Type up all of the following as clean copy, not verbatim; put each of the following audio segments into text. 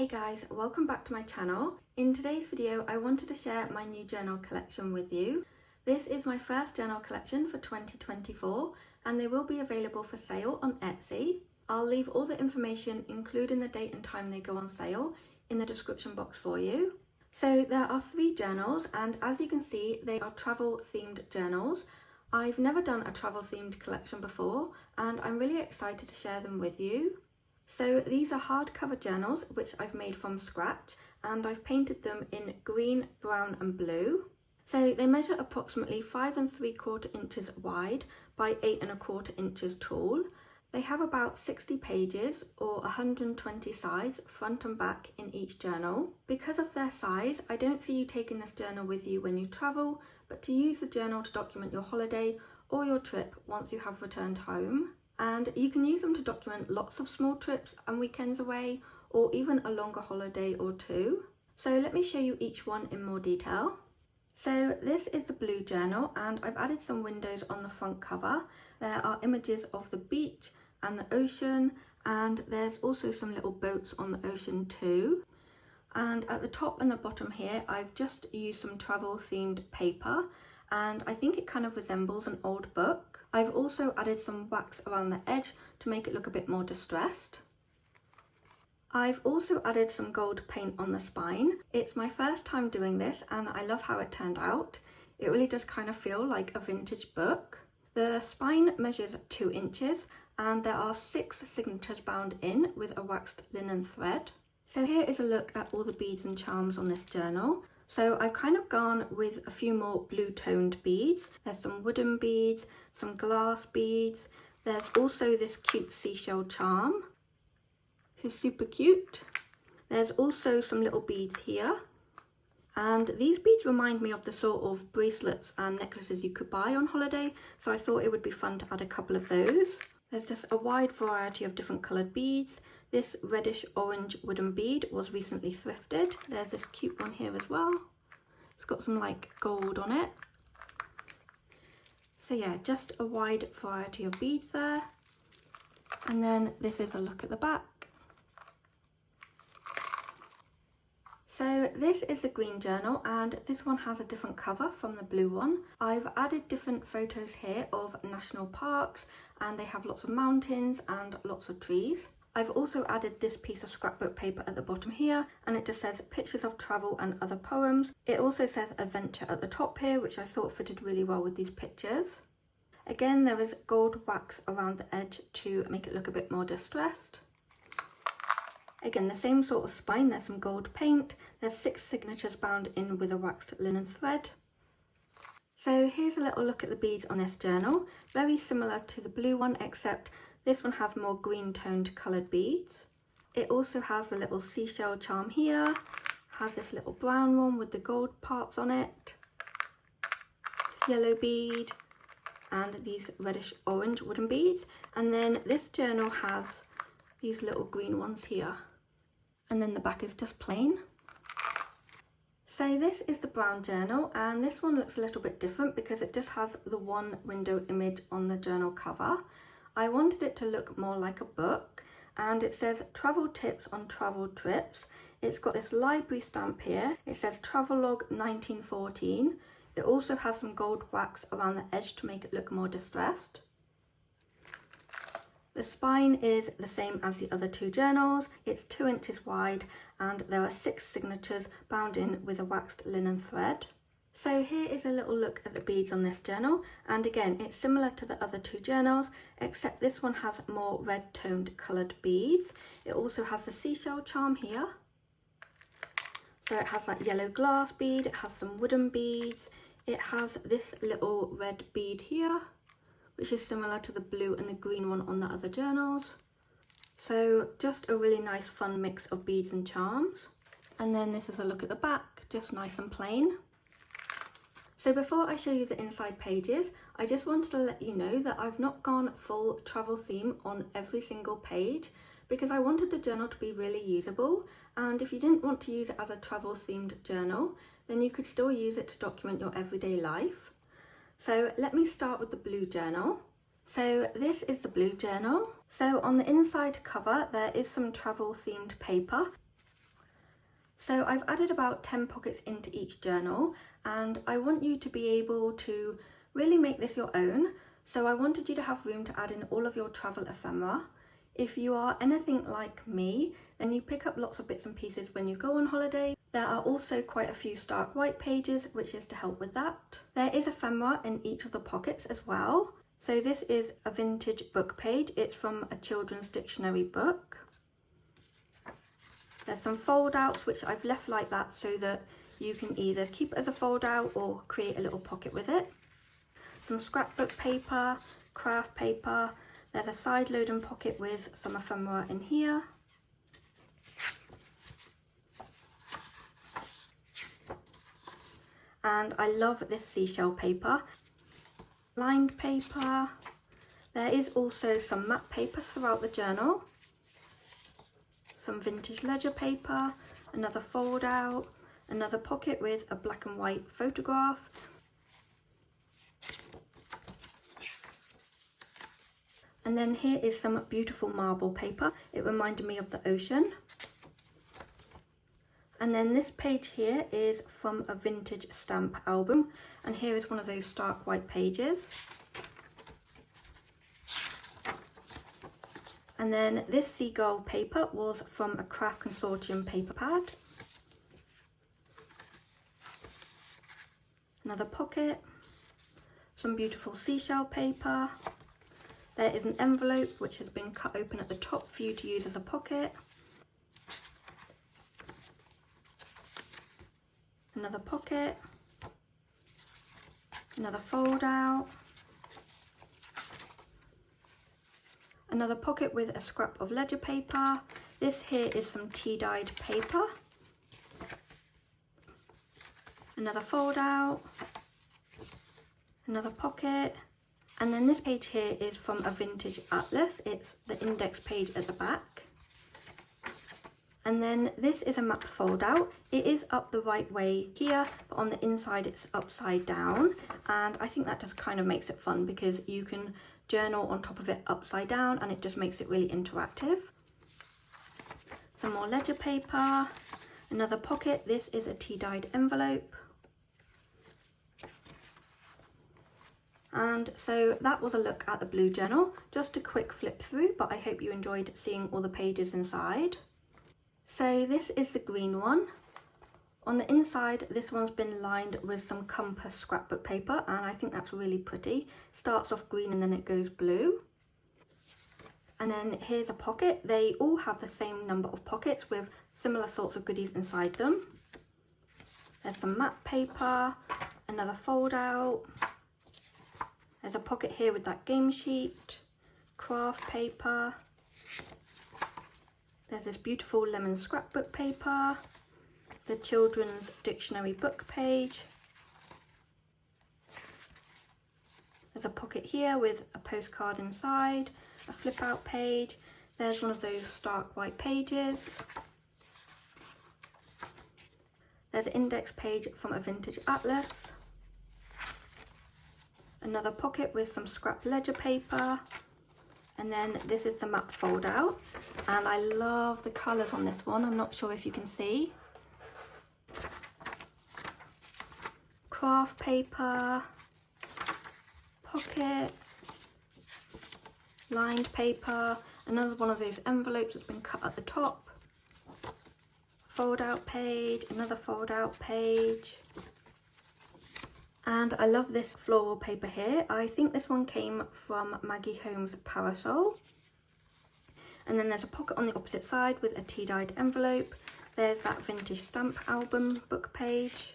Hey guys, welcome back to my channel. In today's video, I wanted to share my new journal collection with you. This is my first journal collection for 2024 and they will be available for sale on Etsy. I'll leave all the information, including the date and time they go on sale, in the description box for you. So there are 3 journals and as you can see, they are travel themed journals. I've never done a travel themed collection before and I'm really excited to share them with you. So these are hardcover journals which I've made from scratch and I've painted them in green, brown and blue. So they measure approximately 5 3/4 inches wide by 8 1/4 inches tall. They have about 60 pages or 120 sides front and back in each journal. Because of their size, I don't see you taking this journal with you when you travel, but to use the journal to document your holiday or your trip once you have returned home. And you can use them to document lots of small trips and weekends away, or even a longer holiday or two. So let me show you each one in more detail. So this is the blue journal and I've added some windows on the front cover. There are images of the beach and the ocean, and there's also some little boats on the ocean too. And at the top and the bottom here, I've just used some travel themed paper and I think it kind of resembles an old book. I've also added some wax around the edge to make it look a bit more distressed. I've also added some gold paint on the spine. It's my first time doing this and I love how it turned out. It really does kind of feel like a vintage book. The spine measures 2 inches and there are 6 signatures bound in with a waxed linen thread. So here is a look at all the beads and charms on this journal. So I've kind of gone with a few more blue toned beads. There's some wooden beads, some glass beads. There's also this cute seashell charm, who's super cute. There's also some little beads here. And these beads remind me of the sort of bracelets and necklaces you could buy on holiday. So I thought it would be fun to add a couple of those. There's just a wide variety of different coloured beads. This reddish orange wooden bead was recently thrifted. There's this cute one here as well. It's got some like gold on it. So yeah, just a wide variety of beads there. And then this is a look at the back. So this is the green journal and this one has a different cover from the blue one. I've added different photos here of national parks and they have lots of mountains and lots of trees. I've also added this piece of scrapbook paper at the bottom here and it just says pictures of travel and other poems. It also says adventure at the top here, which I thought fitted really well with these pictures. Again, there is gold wax around the edge to make it look a bit more distressed. Again, the same sort of spine, there's some gold paint. There's 6 signatures bound in with a waxed linen thread. So here's a little look at the beads on this journal. Very similar to the blue one, except this one has more green toned coloured beads. It also has a little seashell charm here, has this little brown one with the gold parts on it, this yellow bead, and these reddish orange wooden beads. And then this journal has these little green ones here. And then the back is just plain. So this is the brown journal and this one looks a little bit different because it just has the one window image on the journal cover. I wanted it to look more like a book and it says travel tips on travel trips. It's got this library stamp here. It says Travelogue 1914. It also has some gold wax around the edge to make it look more distressed. The spine is the same as the other 2 journals. It's 2 inches wide and there are 6 signatures bound in with a waxed linen thread. So here is a little look at the beads on this journal, and again it's similar to the other 2 journals except this one has more red toned coloured beads. It also has the seashell charm here. So it has that yellow glass bead, it has some wooden beads, it has this little red bead here which is similar to the blue and the green one on the other journals. So just a really nice fun mix of beads and charms. And then this is a look at the back, just nice and plain. So before I show you the inside pages, I just wanted to let you know that I've not gone full travel theme on every single page because I wanted the journal to be really usable, and if you didn't want to use it as a travel themed journal, then you could still use it to document your everyday life. So let me start with the blue journal. So this is the blue journal. So on the inside cover there is some travel themed paper. So I've added about 10 pockets into each journal, and I want you to be able to really make this your own. So I wanted you to have room to add in all of your travel ephemera. If you are anything like me, then you pick up lots of bits and pieces when you go on holiday. There are also quite a few stark white pages, which is to help with that. There is ephemera in each of the pockets as well. So this is a vintage book page. It's from a children's dictionary book. There's some fold outs which I've left like that so that you can either keep it as a fold out or create a little pocket with it. Some scrapbook paper, craft paper. There's a side loading pocket with some ephemera in here. And I love this seashell paper. Lined paper. There is also some matte paper throughout the journal. Some vintage ledger paper, another fold out, another pocket with a black and white photograph. And then here is some beautiful marble paper. It reminded me of the ocean. And then this page here is from a vintage stamp album. And here is one of those stark white pages. And then this seagull paper was from a Craft Consortium paper pad. Another pocket. Some beautiful seashell paper. There is an envelope which has been cut open at the top for you to use as a pocket. Another pocket. Another fold out. Another pocket with a scrap of ledger paper. This here is some tea-dyed paper. Another fold out. Another pocket. And then this page here is from a vintage atlas. It's the index page at the back. And then this is a map fold out. It is up the right way here, but on the inside it's upside down. And I think that just kind of makes it fun because you can journal on top of it upside down and it just makes it really interactive. Some more ledger paper, another pocket. This is a tea-dyed envelope. And so that was a look at the blue journal. Just a quick flip through, but I hope you enjoyed seeing all the pages inside. So this is the green one. On the inside, this one's been lined with some compass scrapbook paper, and I think that's really pretty. Starts off green and then it goes blue. And then here's a pocket. They all have the same number of pockets with similar sorts of goodies inside them. There's some matte paper, another fold out. There's a pocket here with that game sheet, craft paper. There's this beautiful lemon scrapbook paper, the children's dictionary book page. There's a pocket here with a postcard inside, a flip out page. There's one of those stark white pages. There's an index page from a vintage atlas. Another pocket with some scrap ledger paper. And then this is the map fold out. And I love the colours on this one. I'm not sure if you can see. Craft paper, pocket, lined paper, another one of those envelopes that's been cut at the top, fold out page, another fold out page. And I love this floral paper here. I think this one came from Maggie Holmes' Parasol. And then there's a pocket on the opposite side with a tea-dyed envelope. There's that vintage stamp album book page.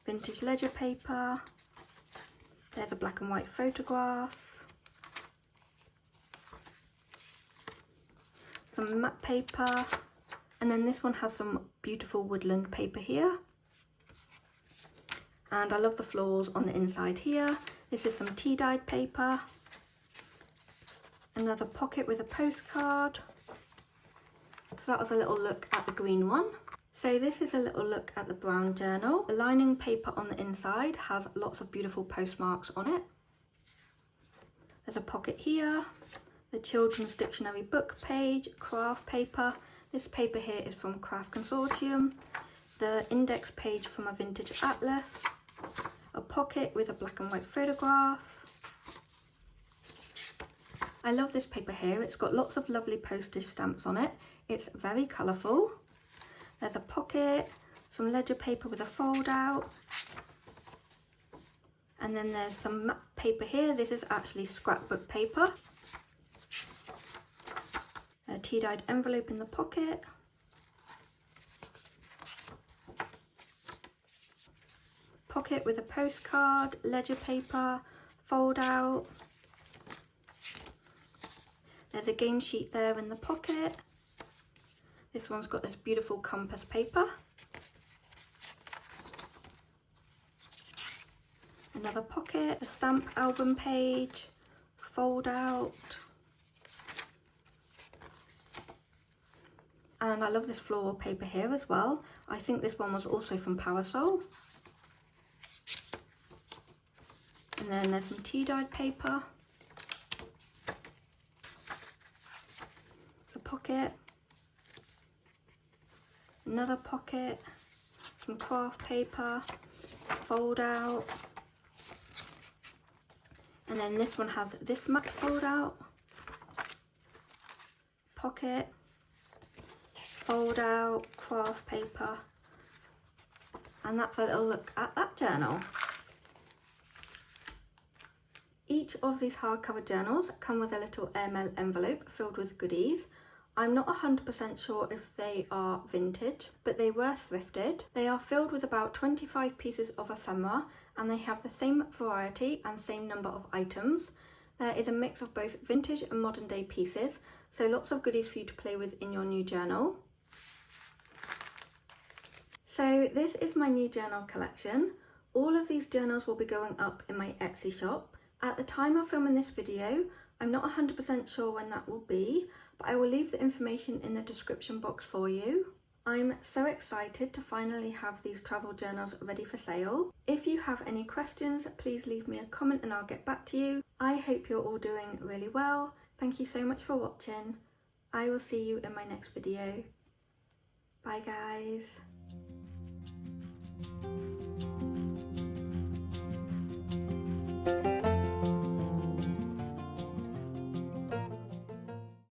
Vintage ledger paper. There's a black and white photograph. Some matte paper. And then this one has some beautiful woodland paper here. And I love the florals on the inside here. This is some tea-dyed paper. Another pocket with a postcard. So that was a little look at the green one. So this is a little look at the brown journal. The lining paper on the inside has lots of beautiful postmarks on it. There's a pocket here. The children's dictionary book page, craft paper. This paper here is from Craft Consortium, the index page from a vintage atlas, a pocket with a black and white photograph. I love this paper here, it's got lots of lovely postage stamps on it. It's very colourful. There's a pocket, some ledger paper with a fold out, and then there's some matte paper here. This is actually scrapbook paper. A tea-dyed envelope in the pocket. Pocket with a postcard, ledger paper, fold out. There's a game sheet there in the pocket. This one's got this beautiful compass paper. Another pocket, a stamp album page, fold out. And I love this floral paper here as well. I think this one was also from Parasol. And then there's some tea-dyed paper. It's a pocket. Another pocket. Some craft paper. Fold out. And then this one has this matte fold out. Pocket. Fold out, craft paper, and that's a little look at that journal. Each of these hardcover journals come with a little airmail envelope filled with goodies. I'm not 100% sure if they are vintage, but they were thrifted. They are filled with about 25 pieces of ephemera, and they have the same variety and same number of items. There is a mix of both vintage and modern day pieces, so lots of goodies for you to play with in your new journal. So this is my new journal collection. All of these journals will be going up in my Etsy shop. At the time of filming this video, I'm not 100% sure when that will be, but I will leave the information in the description box for you. I'm so excited to finally have these travel journals ready for sale. If you have any questions, please leave me a comment and I'll get back to you. I hope you're all doing really well. Thank you so much for watching. I will see you in my next video. Bye guys.